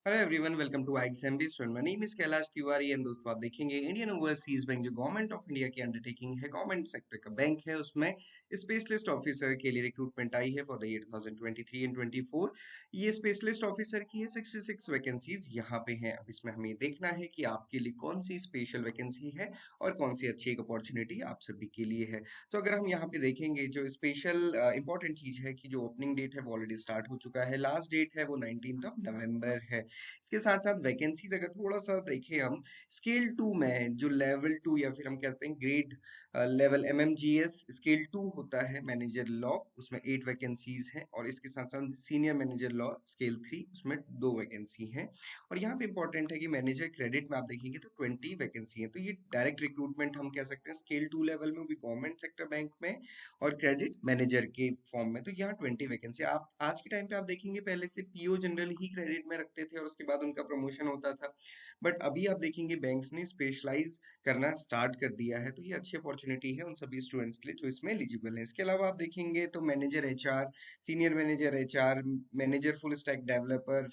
Hello everyone, welcome to IXMD student. My name is Kailash Tiwari and दोस्तों आप देखेंगे Indian overseas bank जो government of India की undertaking है, गवर्नमेंट सेक्टर का बैंक है। उसमें स्पेशलिस्ट ऑफिसर के लिए रिक्रूटमेंट आई है फॉर द ईयर 2023 एंड 24। ये स्पेशलिस्ट ऑफिसर की है, 66 वैकेंसीज यहाँ पे हैं। अब इसमें हमें देखना है कि आपके लिए कौन सी स्पेशल वैकेंसी है और कौन सी अच्छी एक अपॉर्चुनिटी आप सभी के लिए है। तो अगर हम यहाँ पे देखेंगे, जो स्पेशल इंपॉर्टेंट चीज है कि जो ओपनिंग डेट है वो ऑलरेडी स्टार्ट हो चुका है। लास्ट डेट है वो 19 है। इसके साथ साथ वैकेंसीज अगर थोड़ा सा देखें हम, स्केल 2 में जो लेवल 2 या फिर हम कहते हैं ग्रेड लेवल MMGS स्केल 2 होता है मैनेजर लॉ, उसमें 8 वैकेंसीज हैं। और इसके साथ साथ सीनियर मैनेजर लॉ स्केल 3, उसमें 2 वैकेंसी हैं। और यहाँ पे इंपॉर्टेंट है कि मैनेजर क्रेडिट में आप देखेंगे तो 20 वैकेंसी है। तो ये डायरेक्ट रिक्रूटमेंट हम कह सकते हैं स्केल 2 लेवल में भी गवर्नमेंट सेक्टर बैंक में, और क्रेडिट मैनेजर के फॉर्म में। तो यहाँ 20 वैकेंसी आप आज के टाइम पे आप देखेंगे, पहले से PO जनरल ही क्रेडिट में रखते थे और उसके बाद उनका प्रमोशन होता था। बट अभी आप देखेंगे बैंक्स ने स्पेशलाइज करना स्टार्ट कर दिया है। तो ये अच्छी अपॉर्चुनिटी है उन सभी स्टूडेंट्स के लिए जो इसमें एलिजिबल है। इसके अलावा आप देखेंगे तो manager HR, senior manager HR, manager full stack developer,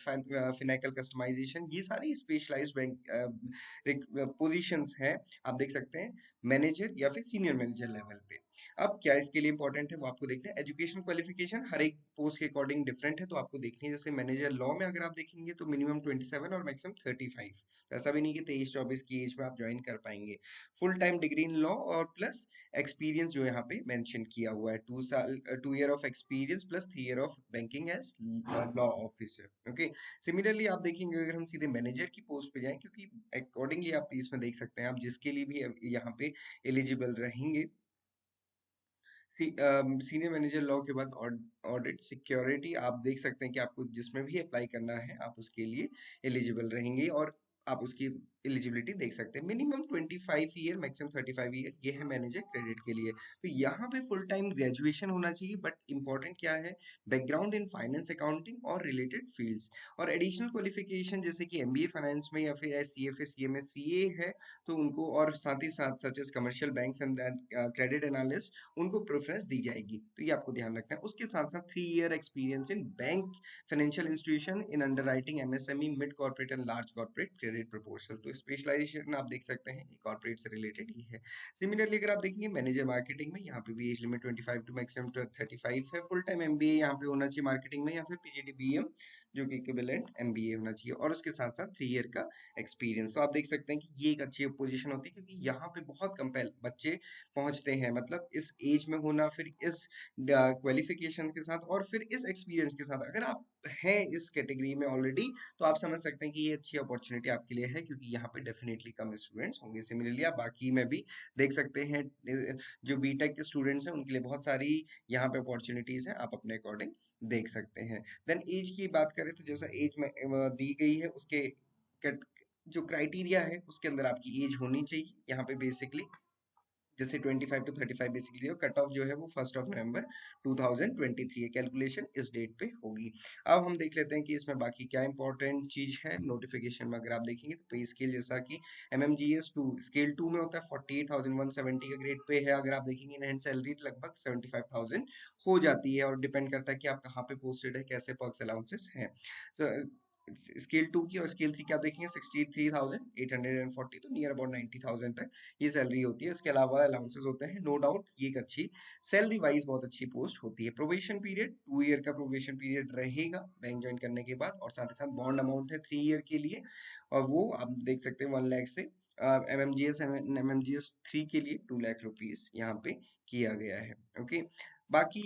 financial customization, ये सारी स्पेशलाइज्ड बैंक पोजीशंस हैं। आप देख सकते हैं मैनेजर या फिर सीनियर मैनेजर लेवल पे। अब क्या इसके लिए इंपॉर्टेंट है वो आपको देखना है। एजुकेशन क्वालिफिकेशन हर एक पोस्ट के अकॉर्डिंग डिफरेंट है, तो आपको देखनी है। जैसे मैनेजर लॉ में अगर आप देखेंगे तो मिनिमम 27 और मैक्सिमम 35। तो ऐसा भी नहीं कि 23-24 की एज में आप ज्वाइन कर पाएंगे। Full time degree in law और प्लस एक्सपीरियंस जो यहाँ पे मेंशन किया हुआ है, 2 year of experience plus 3 year of banking as law officer. Okay. Similarly आप देखेंगे अगर हम सीधे मैनेजर की पोस्ट पे जाएं, क्योंकि अकॉर्डिंगली आप इसमें देख सकते हैं आप जिसके लिए भी यहाँ पे एलिजिबल रहेंगे। सीनियर मैनेजर लॉ के बाद ऑडिट सिक्योरिटी आप देख सकते हैं कि आपको जिसमें भी अप्लाई करना है आप उसके लिए एलिजिबल रहेंगे। और आप उसकी एलिजिबिलिटी देख सकते हैं। मिनिमम 25 ईयर, मैक्सिमम 35 ईयर, ये है मैनेजर क्रेडिट के लिए। तो यहाँ पे फुल टाइम ग्रेजुएशन होना चाहिए। बट इंपॉर्टेंट क्या है, बैकग्राउंड इन फाइनेंस अकाउंटिंग और रिलेटेड फील्ड्स। और एडिशनल क्वालिफिकेशन जैसे कि MBA फाइनेंस में या फिर CFA CMA CA है, तो उनको, और साथ ही साथ such as commercial banks and credit analyst, उनको प्रेफरेंस दी जाएगी। तो ये आपको ध्यान रखना है। उसके साथ साथ 3 year experience in bank, financial institution, in underwriting, MSME, mid corporate and large corporate credit proposal. तो स्पेशलाइजेशन आप देख सकते हैं कॉर्पोरेट से रिलेटेड ही है। सिमिलरली अगर आप देखेंगे मैनेजर मार्केटिंग में, यहाँ पे भी एज लिमिट 25 टू मैक्सिमम 35 है। फुल टाइम MBA यहाँ पे होना चाहिए मार्केटिंग में, या फिर PGDBM जो कि इक्विवेलेंट MBA होना चाहिए। और उसके साथ साथ 3 ईयर का एक्सपीरियंस। तो आप देख सकते हैं कि ये एक अच्छी पोजीशन होती है, क्योंकि यहाँ पे बहुत कम बच्चे पहुंचते हैं। मतलब इस एज में होना, फिर इस क्वालिफिकेशन के साथ, और फिर इस एक्सपीरियंस के साथ, अगर आप हैं इस कैटेगरी में ऑलरेडी, तो आप समझ सकते हैं कि ये अच्छी अपॉर्चुनिटी आपके लिए है, क्योंकि यहाँ पे डेफिनेटली कम स्टूडेंट्स होंगे। सिमिलरली आप बाकी में भी देख सकते हैं, जो बीटेक के स्टूडेंट्स हैं उनके लिए बहुत सारी यहाँ पे अपॉर्चुनिटीज हैं, आप अपने अकॉर्डिंग देख सकते हैं। देन एज की बात करें तो जैसा एज में दी गई है, उसके जो क्राइटेरिया है उसके अंदर आपकी एज होनी चाहिए। यहाँ पे बेसिकली जैसे 25 टू 35 बेसिकली, और कट ऑफ जो है वो 1 नवंबर 2023 है। कैलकुलेशन इस डेट पे होगी। अब हम देख लेते हैं कि इसमें बाकी क्या इंपॉर्टेंट चीज है। नोटिफिकेशन में अगर आप देखेंगे तो पे स्केल जैसा कि MMGS 2 स्केल 2 में होता है 48,170 का ग्रेड पे है। अगर आप देखेंगे एंड सैलरी लगभग 75,000 हो जाती है, और डिपेंड करता है कि आप कहाँ पे पोस्टेड है, कैसे पर्क्स अलाउंसेस हैं। तो स्केल 2 की और स्केल 3 की आप देखेंगे 63,840, तो नियर अबाउट 90,000 तक ये सैलरी होती है। इसके अलावा अलाउंसेस होते हैं। नो डाउट ये एक अच्छी सैलरी वाइज बहुत अच्छी पोस्ट होती है। प्रोबेशन पीरियड 2 ईयर का प्रोबेशन पीरियड रहेगा बैंक ज्वाइन करने के बाद, और साथ ही साथ बॉन्ड अमाउंट है 3 ईयर के लिए, और वो आप देख सकते हैं 1 लाख से MMGS 3 के लिए 2 लाख रुपीज यहाँ पे किया गया है। ओके। बाकी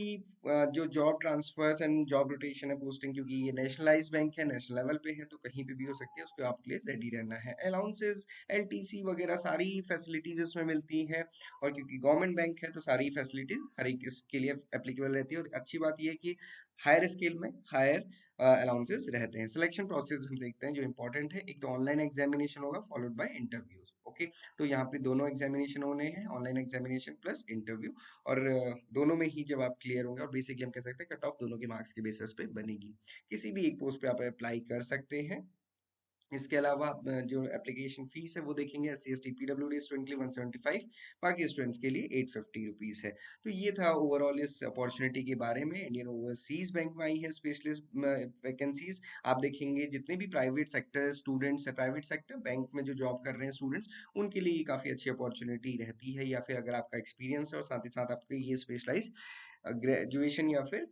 जो job transfers and job rotation है, पोस्टिंग, क्योंकि ये नेशनलाइज बैंक है, नेशनल लेवल पे है, तो कहीं पे भी हो सकती है, उसको आपके लिए रेडी रहना है। अलाउंसेस, LTC वगैरह सारी फैसिलिटीज इसमें मिलती है। और क्योंकि गवर्नमेंट बैंक है तो सारी फैसिलिटीज हर एक इसके लिए एप्लीकेबल रहती है। और अच्छी बात यह है कि हायर स्केल में हायर अलाउंसेस रहते हैं। सिलेक्शन प्रोसेस हम देखते हैं जो इंपॉर्टेंट है। एक तो ऑनलाइन एग्जामिनेशन होगा फॉलोड बाय इंटरव्यूज। ओके। तो यहाँ पे दोनों एग्जामिनेशन होने हैं, ऑनलाइन एग्जामिनेशन प्लस इंटरव्यू। और दोनों में ही जब आप क्लियर होंगे, और बेसिकली हम कह सकते हैं कट ऑफ दोनों के मार्क्स के बेसिस पे बनेगी। किसी भी एक पोस्ट पे आप अप्लाई कर सकते हैं। इसके अलावा जो एप्लीकेशन फीस है वो देखेंगे SC/ST PWD स्टूडेंट के लिए 175, बाकी स्टूडेंट्स के लिए 850 रुपीज है। तो ये था ओवरऑल इस अपॉर्चुनिटी के बारे में। इंडियन ओवरसीज बैंक में आई है स्पेशलिस्ट वैकेंसीज। आप देखेंगे जितने भी प्राइवेट सेक्टर स्टूडेंट्स है, प्राइवेट सेक्टर बैंक में जो जॉब कर रहे हैं स्टूडेंट्स, उनके लिए ये काफी अच्छी अपॉर्चुनिटी रहती है। या फिर अगर आपका एक्सपीरियंस है और साथ ही साथ आपके ये स्पेशलाइज ग्रेजुएशन या फिर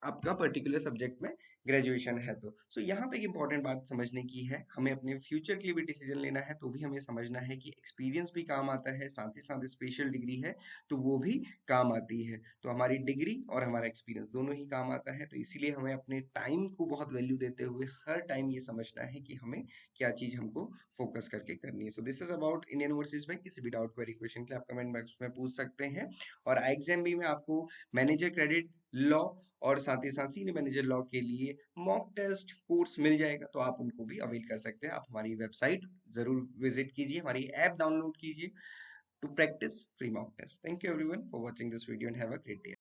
आपका पर्टिकुलर सब्जेक्ट में ग्रेजुएशन है। तो सो यहाँ पे एक इंपॉर्टेंट बात समझने की है, हमें अपने फ्यूचर के लिए भी डिसीजन लेना है तो भी हमें समझना है कि एक्सपीरियंस भी काम आता है, साथ ही साथ स्पेशल डिग्री है तो वो भी काम आती है। तो हमारी डिग्री और हमारा एक्सपीरियंस दोनों ही काम आता है। तो इसीलिए हमें अपने टाइम को बहुत वैल्यू देते हुए हर टाइम ये समझना है कि हमें क्या चीज हमको फोकस करके करनी है। So this is about Indian overseas bank. किसी भी डाउट क्वेरी क्वेश्चन के लिए आप कमेंट बॉक्स में पूछ सकते हैं। और IXMB में आपको मैनेजर क्रेडिट लॉ और साथ ही साथ सीनियर मैनेजर लॉ के लिए मॉक टेस्ट कोर्स मिल जाएगा, तो आप उनको भी अवेल कर सकते हैं। आप हमारी वेबसाइट जरूर विजिट कीजिए, हमारी ऐप डाउनलोड कीजिए to practice free mock test. Thank you everyone for watching this video and have a great day.